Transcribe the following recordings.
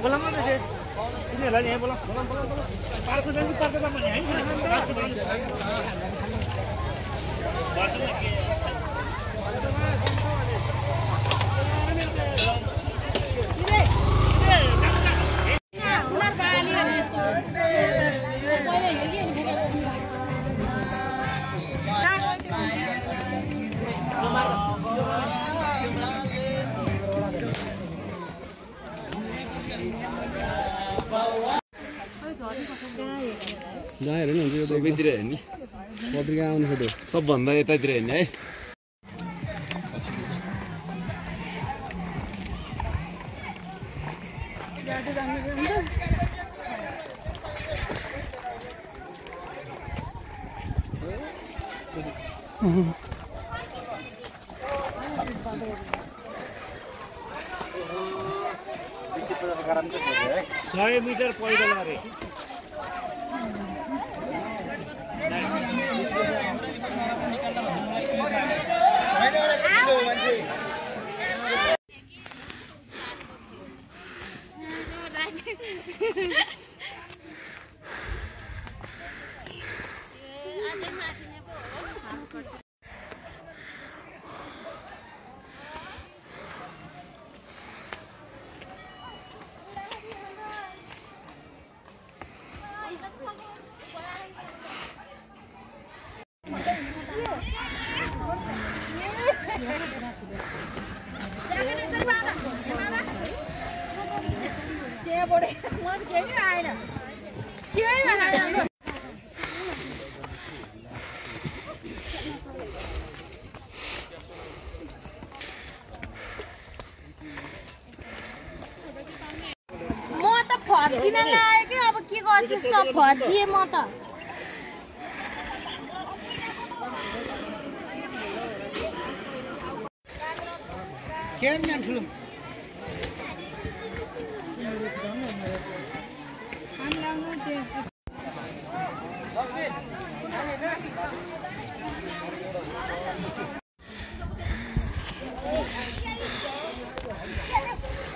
बोला मत ऐसे इन्हें लाने हैं बोला पार्क में जाएंगे पार्क का मन है सबैतिर हेर्ने पत्रिका आउने फोटो सबभन्दा यतातिर हेर्ने है सय मिटर पैदल गरे फर्किन लाग्यो अब के गर्छस् त फर्किए म त के न्यान ठुलो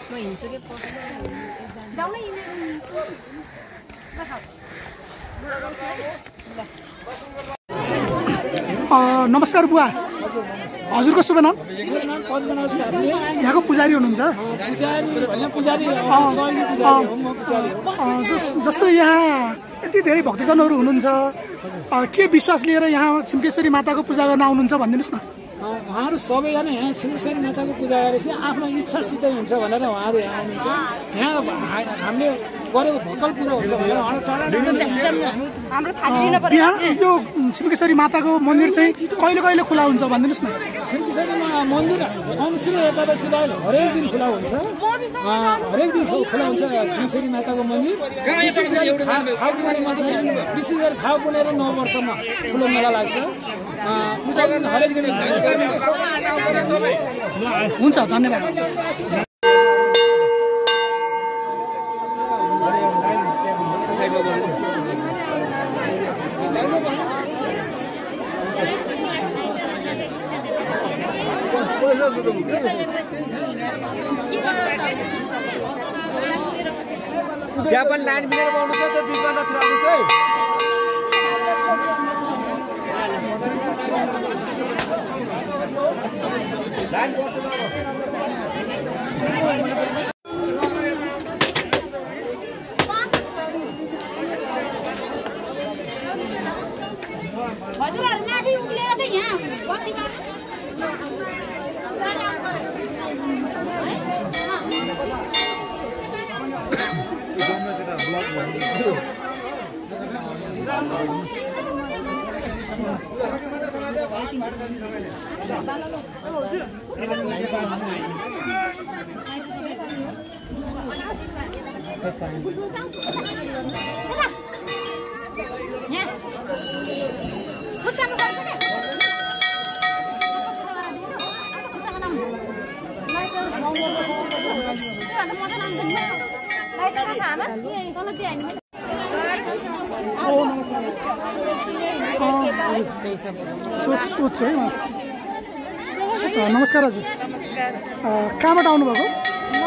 म हिँड्छु के नमस्कार बुवा हजुरको शुभ नाम यहाँको पुजारी हुनुहुन्छ जस्तो यहाँ यति धेरै भक्तजनहरू हुनुहुन्छ के विश्वास लिएर यहाँ छिम्केश्वरी माताको पूजा गर्न आउनुहुन्छ भनिदिनुहोस् न उहाँहरू सबैजना यहाँ छिम्केश्वरी माताको पूजा गरेपछि आफ्नो इच्छा सिद्धै हुन्छ भनेर उहाँहरू यहाँ आउनुहुन्छ यहाँ हामीले गरेको भकल पुरा हुन्छ भनेर बिहान यो छिम्केश्वरी माताको मन्दिर चाहिँ कहिले कहिले खुला हुन्छ भनिदिनुहोस् न छिम्केश्वरी मन्दिर अंश्री एकादशी बाहेक हरेक दिन खुला हुन्छ खुला हुन्छ छिम्केश्वरी माताको मन्दिर विशेष गरी फाउ पुनेर 9 वर्षमा ठुलो मेला लाग्छ हरेक दिन हुन्छ धन्यवाद त्यहाँ पनि लाइन मिलेर पाउनु छ त्यो बिचमा नत्र आउनु चाहिँ लाइन गर्छ हजुरहरु माथि उक्लेर चाहिँ यहाँ बत्तीमा नमस्कार हजुर नमस्कार। कहाँबाट आउनुभएको? म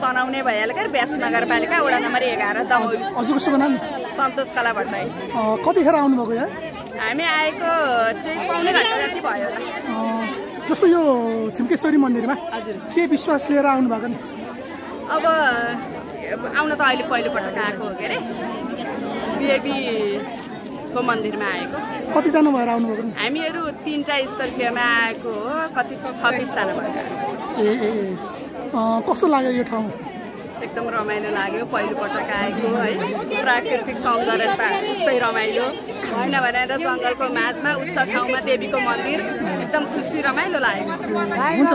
तनाउने भइहाल्यो क्या भ्यास नगरपालिका वडा नम्बर 11 दमौली। हजुरको शुभ नाम? सन्तोष कला भट्टराई। कतिखेर आउनुभएको यहाँ? हामी आएको त्यही पाउने घन्टा जति भयो होला। जस्तो यो छिम्केश्वरी मन्दिरमा के विश्वास लिएर आउनुभएको नि? अब आउन त अहिले पहिलोपटक आएको हो के अरे बिएबीको मन्दिरमा आएको। कतिजना भएर आउनुभएको नि? हामीहरू 3टा स्कर्पियोमा आएको हो, कति 26 जना भएका छौँ। कस्तो लाग्यो यो ठाउँ? एकदम रमाइलो लाग्यो, पहिलोपटक आएको है। प्राकृतिक सौन्दर्यता उस्तै रमाइलो होइन भनेर जङ्गलको माझमा उच्च ठाउँमा देवीको मन्दिर एकदम खुसी रमाइलो लागेको छ। हुन्छ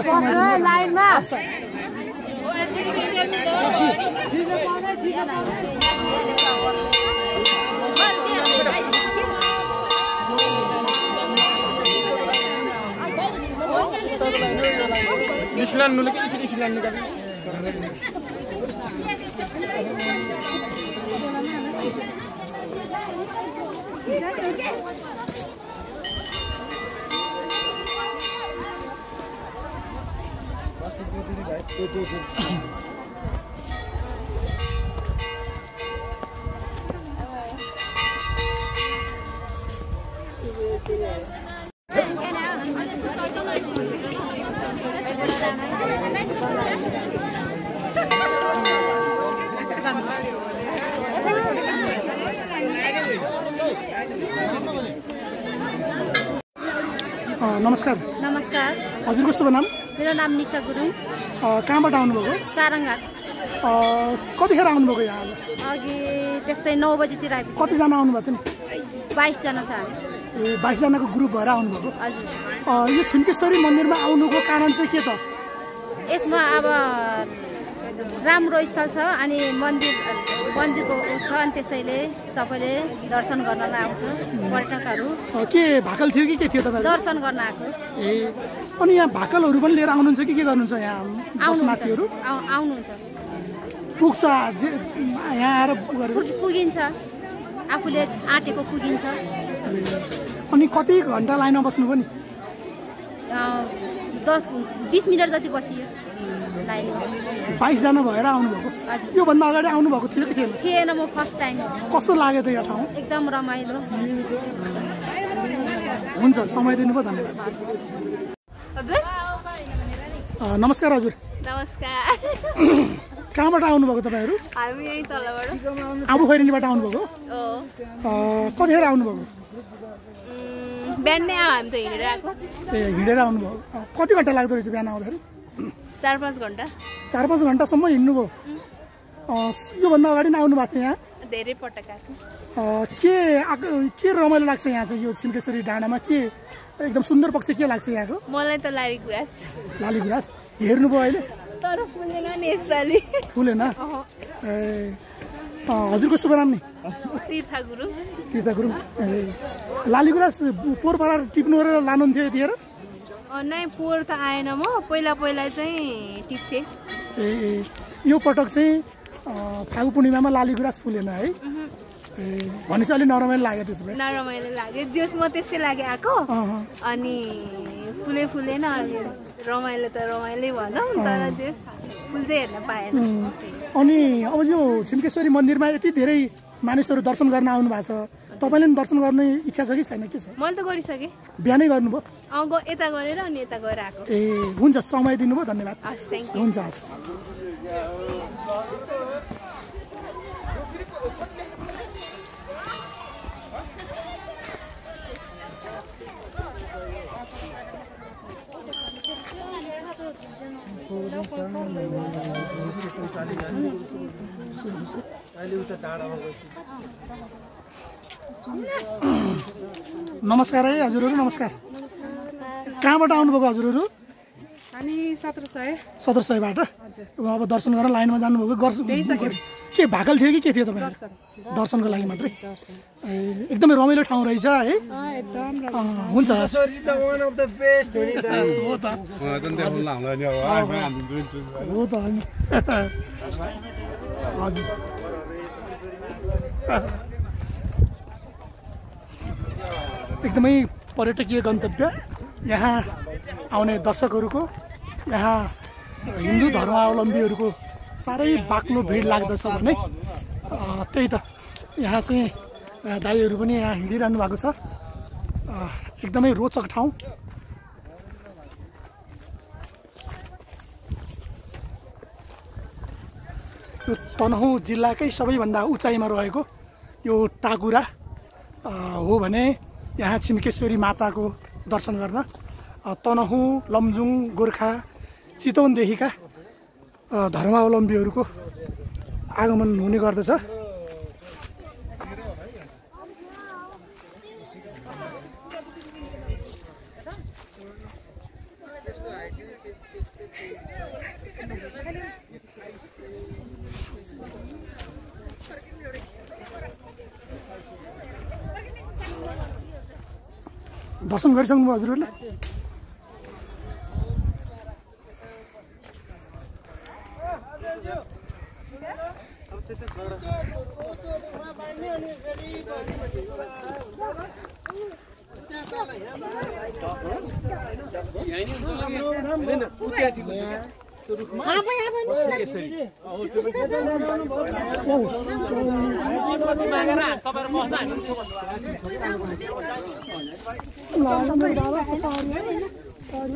नमस्कार। नमस्कार। हजुरको शुभ नाम? मेरो नाम निशा गुरुङ। कहाँबाट आउनुभएको? सारङ्गा। कतिखेर आउनुभएको यहाँ? अघि त्यस्तै 9 बजीतिर आइपुग्यो। कतिजना आउनुभएको थियो नि? 22 जना छ हामी। 22 जनाको ग्रुप भएर आउनुभएको? हजुर। यो छिम्केश्वरी मन्दिरमा आउनुको कारण चाहिँ के त? यसमा अब राम्रो स्थल छ अनि मन्दिरको छ अनि त्यसैले सबैले दर्शन गर्नलाई आउँछ पर्यटकहरू। के भाकल थियो कि के थियो तपाईँ? दर्शन गर्न आएको। अनि यहाँ भाकलहरू पनि लिएर आउनुहुन्छ कि के गर्नुहुन्छ? यहाँ दर्शनार्थीहरू आउनुहुन्छ। पुग्छ यहाँ आएर पुगिन्छ, आफूले आँटेको पुगिन्छ। अनि कति घन्टा लाइनमा बस्नुभयो नि? 10-20 मिनट जति बसियो लाइनमा। 22 जना भएर आउनुभएको? हजुर। योभन्दा अगाडि आउनुभएको थियो कि थिएन? थिएन, म फर्स्ट टाइम। कस्तो लाग्यो त यो ठाउँ? एकदम रमाइलो। हुन्छ, समय दिनुभयो, धन्यवाद। हजुर नमस्कार। हजुर नमस्कार। कहाँबाट आउनुभएको तपाईँहरू? हामी यही तलबाट आबुखैरेनीबाट आउनुभएको? कतिखेर आउनुभएको? बिहानै हामी त हिँडेर आएको। हिँडेर आउनुभयो? कति घन्टा लाग्दो रहेछ बिहान आउँदाखेरि? 4-5 घन्टा। 4-5 घन्टासम्म हिँड्नुभयो? योभन्दा अगाडि नै आउनु भएको थियो यहाँ? धेरै पटक आएको। के रमाइलो लाग्छ यहाँ चाहिँ यो छिम्केश्वरी डाँडामा? के एकदम सुन्दर पक्ष के लाग्छ यहाँको? मलाई त लालीगुराँस। लालीगुराँस हेर्नुभयो अहिले? तर फुलेन नि यसपालि। फुलेन? हजुरको शुभ नाम नि? तीर्था गुरुङ। तीर्था गुरुङ। लालीगुराँस पोहोर परार टिप्नु र लानुहुन्थ्यो यतिखेर? नै पोहोर त आएन, म पहिला चाहिँ टिप्थेँ। यो पटक चाहिँ फागु पूर्णिमामा लालीगुराँस फुलेन है? भनेपछि अलिक नरमाइलो लाग्यो त्यसो भए? नरमाइलो लाग्यो, जस म त्यसै लागि आएको। अनि फुलेन, अनि रमाइलो त रमाइलै भनौँ, तर जस फुल चाहिँ हेर्न पाएन। अनि अब यो छिम्केश्वरी मन्दिरमा यति धेरै मानिसहरू दर्शन गर्न आउनु भएको छ, तपाईँले पनि दर्शन गर्ने इच्छा छ कि छैन? के छ? मैले त गरिसकेँ। बिहानै गर्नुभयो? यता गरेर अनि यता गएर आएको। हुन्छ, समय दिनुभयो, धन्यवाद। हुन्छ, हस्। नमस्कार है हजुरहरू। नमस्कार। कहाँबाट आउनुभएको हजुरहरू? हामी 1700बाट। अब दर्शन गर्न लाइनमा जानुभएको? के भाकल थियो कि के थियो तपाईँ? दर्शनको लागि मात्रै? एकदमै रमाइलो ठाउँ रहेछ है? हुन्छ, हो त हजुर। एकदमै पर्यटकीय गन्तव्य यहाँ आउने दर्शकहरूको यहाँ हिन्दू धर्मावलम्बीहरूको साह्रै बाक्लो भिड लाग्दछ भने त्यही त यहाँ चाहिँ दाइहरू पनि यहाँ हिँडिरहनु भएको छ। एकदमै रोचक ठाउँ। यो तनहुँ जिल्लाकै सबैभन्दा उचाइमा रहेको यो टाकुरा हो भने यहाँ छिम्केश्वरी माताको दर्शन गर्न तनहुँ, लमजुङ, गोर्खा, चितवनदेखिका धर्मावलम्बीहरूको आगमन हुने गर्दछ। दर्शन गरिसक्नुभयो हजुरहरूले?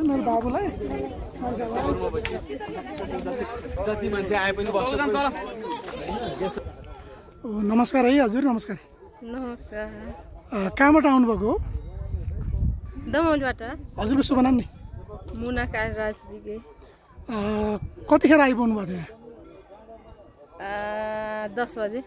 मेरो बाबुलाई नमस्कार है हजुर। नमस्कार। नमस्कार। कहाँबाट आउनुभएको हो? दमौलबाट। हजुरको शुभ नाम नि? मुना कालराज बिगे। कतिखेर आइपुग्नु भएको थियो? 10 बजे।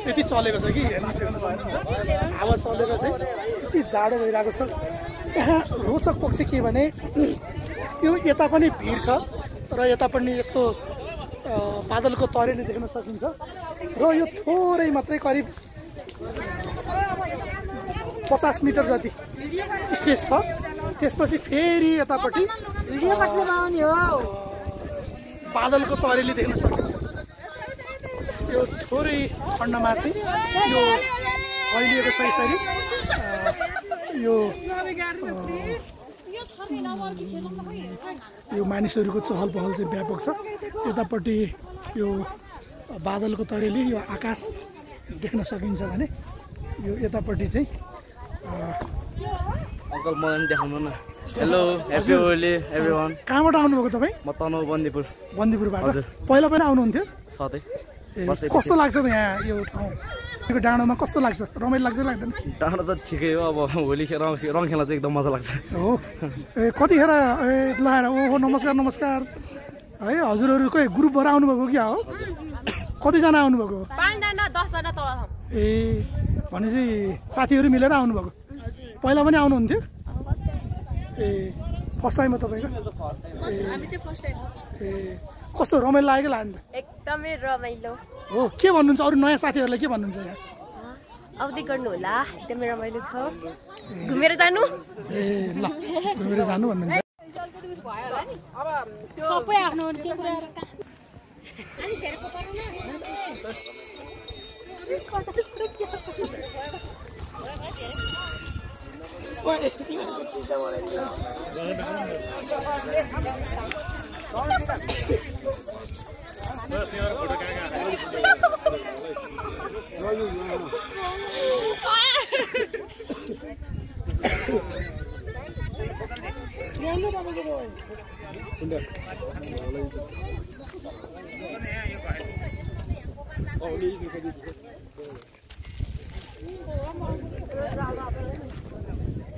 यति चलेको छ कि हावा चलेर चाहिँ यति जाडो भइरहेको छ। यहाँ रोचक पक्ष के भने यो यता पनि भिड छ र यता पनि यस्तो बादलको तरेली देख्न सकिन्छ र यो थोरै मात्रै करिब 50 मिटर जति स्पेस छ। त्यसपछि फेरि यतापट्टि बादलको तरेली देख्न सकिन्छ। यो थोरै खण्डमा चाहिँ यो फैलिएको छ यसरी। यो मानिसहरूको चहल पहल चाहिँ व्यापक छ। यतापट्टि यो बादलको तरेली यो आकाश देख्न सकिन्छ भने यो यतापट्टि चाहिँ अङ्कल मलाई देखाउनु न। Hello, happy Holi everyone. कहाँबाट आउनुभएको तपाईँ? म तनहुँ बन्दीपुर। बन्दीपुरबाट? पहिला पनि आउनुहुन्थ्यो? सधैँ। कस्तो लाग्छ त यहाँ यो ठाउँ? यो डाँडोमा कस्तो लाग्छ? रमाइलो लाग्छ लाग्दैन? डाँडो त ठिकै हो, अब होली रङ खेल्न चाहिँ एकदम मजा लाग्छ। हो। कतिखेर लगाएर ओहो नमस्कार नमस्कार है। हजुरहरूको ग्रुपबाट आउनुभएको क्या हो? कतिजना आउनुभएको? 5 जना 10 जना तल छ। भनेपछि साथीहरू मिलेर आउनुभएको? पहिला पनि आउनुहुन्थ्यो? फर्स्ट टाइम हो तपाईँको? हामी चाहिँ फर्स्ट टाइम। कस्तो रमाइलो लाग्यो होला नि? एकदमै रमाइलो हो। के भन्नुहुन्छ अरू नयाँ साथीहरूलाई? के भन्नुहुन्छ यहाँ? आउँदै गर्नु होला, एकदमै रमाइलो छ। घुमेर जानु। ल घुमेर जानु भन्नुहुन्छ? सबै आफ्नो त्यो कुरा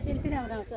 सेल्फी राम्रो आउँछ।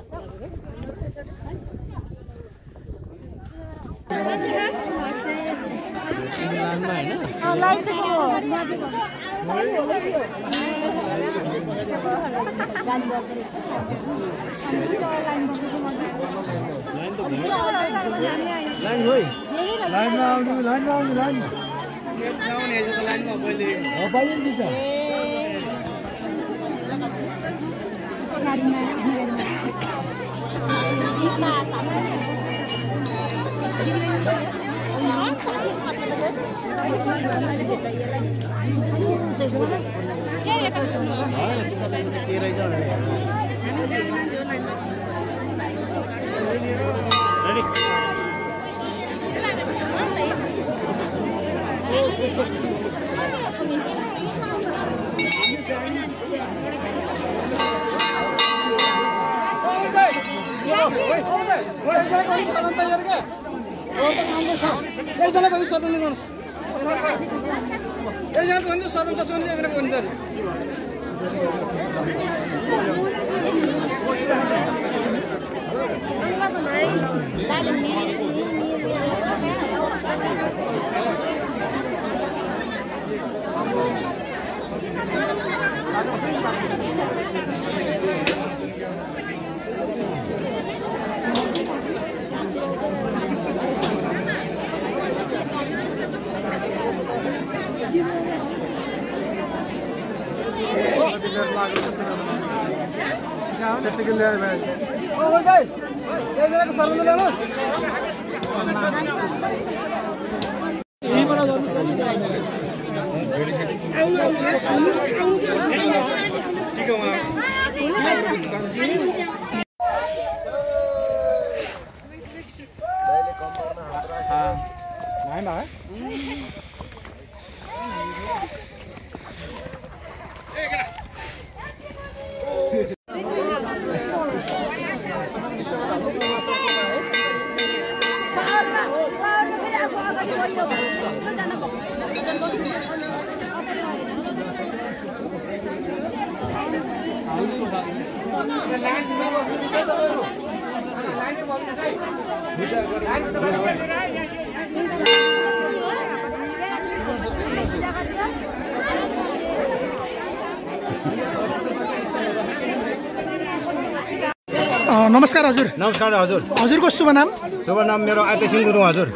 नमस्कार हजुर। नमस्कार हजुर। हजुरको शुभ नाम? शुभ नाम मेरो आइतेसिंह गुरुङ हजुर।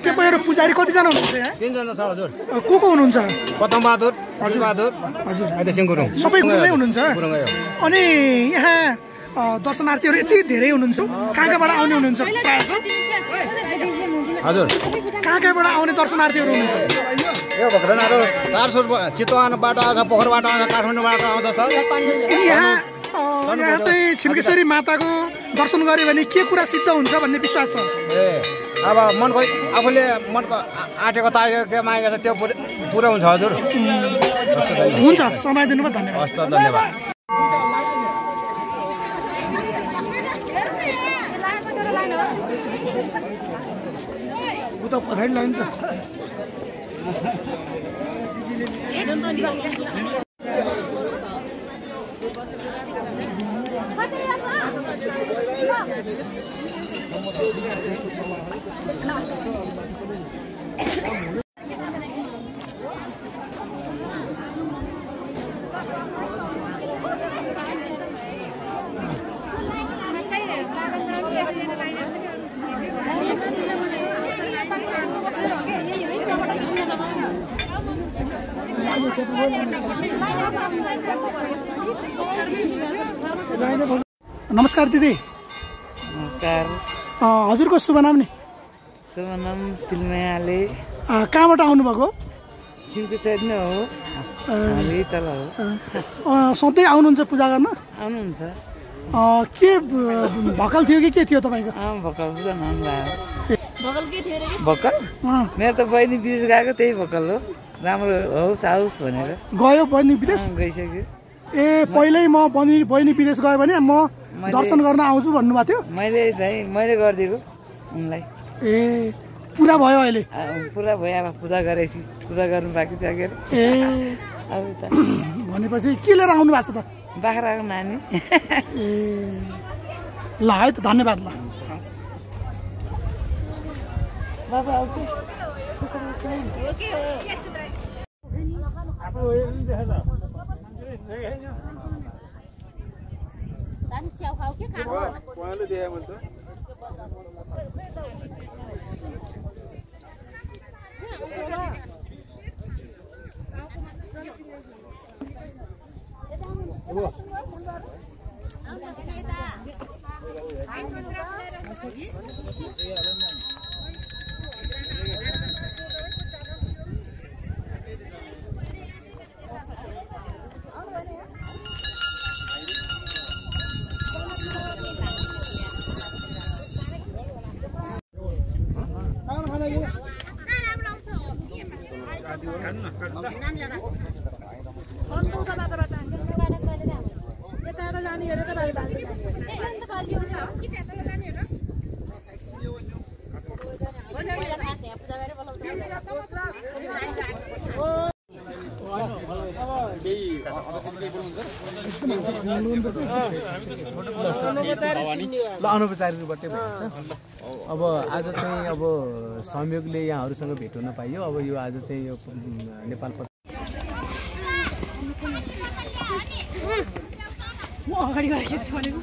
तपाईहरु पुजारी कतिजना हुनुहुन्छ यहाँ? 3 जना छ हजुर। को हुनुहुन्छ? प्रथम बहादुर, हजुर बहादुर, हजुर आइतेसिंह गुरुङ। सबै गुरुङै हुनुहुन्छ? गुरुङै हो। अनि यहाँ दर्शनार्थीहरु यति धेरै हुनुहुन्छ, कहाँबाट आउने हुनुहुन्छ प्रायः? हजुर कहाँबाट आउने दर्शनार्थीहरु हुनुहुन्छ? यो भक्तजनहरु 400 चितवनबाट आउँछ, पोखरबाट आउँछ, काठमाडौँबाट आउँछ सर। यहाँ चाहिँ छिम्केश्वरी माताको दर्शन गर्यो भने के कुरा सिद्ध हुन्छ भन्ने विश्वास छ? अब मनको आफूले मनको आँटेको तागेको मागेको छ त्यो पुरा हुन्छ हजुर। हुन्छ, समय दिनुभयो, धन्यवाद। हस् त, धन्यवाद। उता पछाडि लाइन त नमस्कार दिदी। नमस्कार। हजुरको शुभ नाम नि? शुभ नाम तिलमायाले। कहाँबाट आउनुभएको? छिम्केश्वरी नै हो, अलि तल हो। सधैँ आउनुहुन्छ पूजा गर्न? आउनुहुन्छ। के भकल थियो कि के थियो तपाईँको? भकल पूजा नभएको। भकल के थियो रे? भकल मेरो त बहिनी विदेश गएको, त्यही भकल हो। राम्रो होस् आओस् भनेर। गयो बहिनी विदेश? गइसक्यो। पहिल्यै म बहिनी विदेश गयो भने म दर्शन गर्न आउँछु भन्नुभएको थियो? मैले गरिदिएको उनलाई। पुरा भयो अहिले? पुरा भयो, अब पूजा गरेपछि पूजा गर्नु बाँकी छ के अब त। भनेपछि के लिएर आउनु भएको छ त? बाख्राको नानी। ल है त, धन्यवाद। ल बाबा आउँछ। उहाँले देखायो भने त अनौपचारिकबाटै भइन्छ अब आज चाहिँ अब संयोगले यहाँहरूसँग भेट हुन पाइयो अब यो आज चाहिँ यो नेपाल अगाडि गएको छु भनेको